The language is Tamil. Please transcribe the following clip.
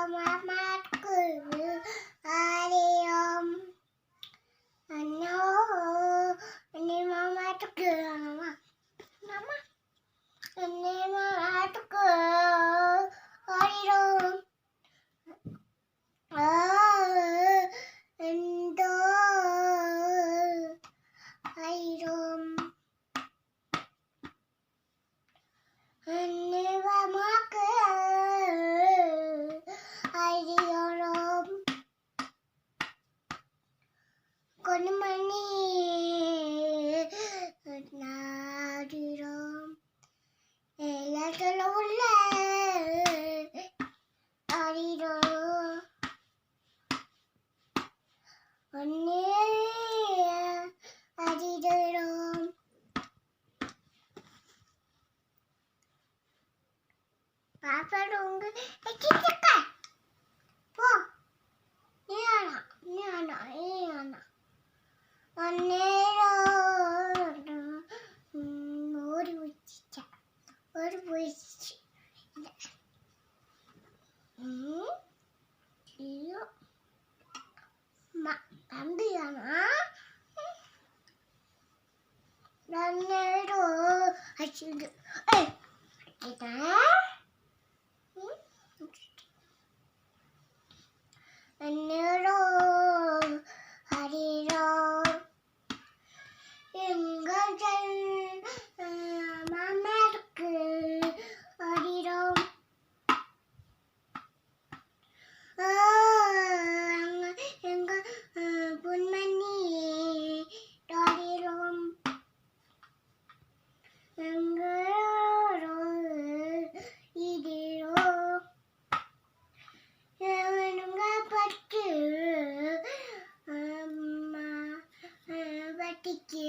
mamaku ariom ano ini mamaku mama ini mamaku ariom endo ariom ini mamaku ariom konmani nadirom ela tolole arirom onne arirom papa dong kita po ni ana onero ஒரு போயிடுச்சு ஐயோ தம்பியானா நன்னேரோ அச்சுது நன்னேரோ ஹரிரோ எங்கள் மாமாருக்கு ஹரிரோம் எங்க பொன்மணி ஹரிரோம் எங்களோ இதோ எவனுங்க பட்டு அம்மா வட்டிக்கு